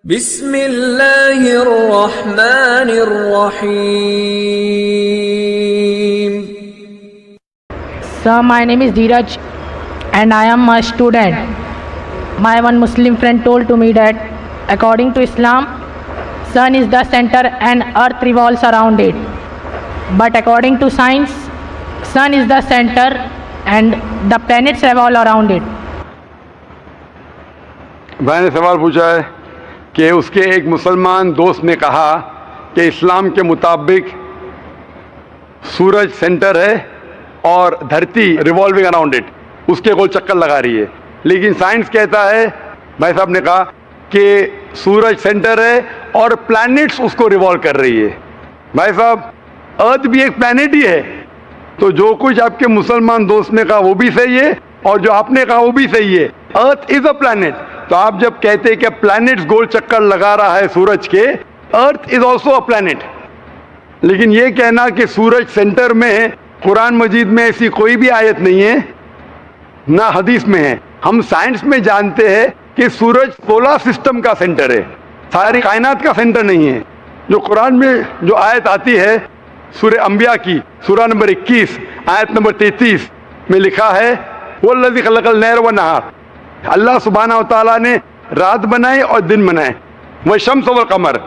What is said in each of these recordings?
बिस्मिल्लाहिर्रहमानिर्रहीम। Sir, my name is Dheeraj and I am a student. My one Muslim friend told to me that according to Islam, sun is the center and earth revolves around it. But according to science, sun is the center and the planets revolve around it. भाई ने सवाल पूछा है कि उसके एक मुसलमान दोस्त ने कहा कि इस्लाम के मुताबिक सूरज सेंटर है और धरती रिवॉल्विंग अराउंड इट, उसके गोल चक्कर लगा रही है। लेकिन साइंस कहता है, भाई साहब ने कहा कि सूरज सेंटर है और प्लैनेट्स उसको रिवॉल्व कर रही है। भाई साहब, अर्थ भी एक प्लैनेट ही है। तो जो कुछ आपके मुसलमान दोस्त ने कहा वो भी सही है और जो आपने कहा वो भी सही है। Earth is a planet. तो आप जब कहते हैं कि प्लैनेट्स गोल चक्कर लगा रहा है सूरज के, earth is also a planet. लेकिन ये कहना कि सूरज सेंटर में है, कुरान मजीद में ऐसी कोई भी आयत नहीं है, ना हदीस में है। हम साइंस में जानते हैं कि सूरज सोलर सिस्टम का सेंटर है, सारी कायनात का सेंटर नहीं है। जो कुरान में जो आयत आती है सूरह अंबिया की, सूरह नंबर 21 आयत नंबर 33 में लिखा है, वल्लज़ी खलक़ल लैल व नहार, अल्लाह सुब्हानहू व तआला ने रात बनाए और दिन बनाए, व शम्स वल कमर,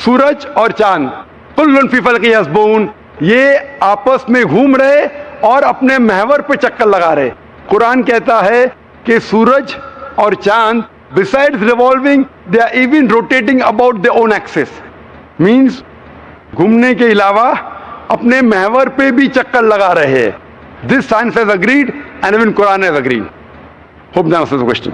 सूरज और चांद, कुल्लुन फी फ़ल्क़िन यस्बहून, ये आपस में घूम रहे और अपने महवर पे चक्कर लगा रहे। कुरान कहता है कि सूरज और चांद besides revolving they are even rotating about their own axis, means घूमने के अलावा अपने महवर पे भी चक्कर लगा रहे हैं। This science has agreed and even Quran has agreed. Hope that answers the question.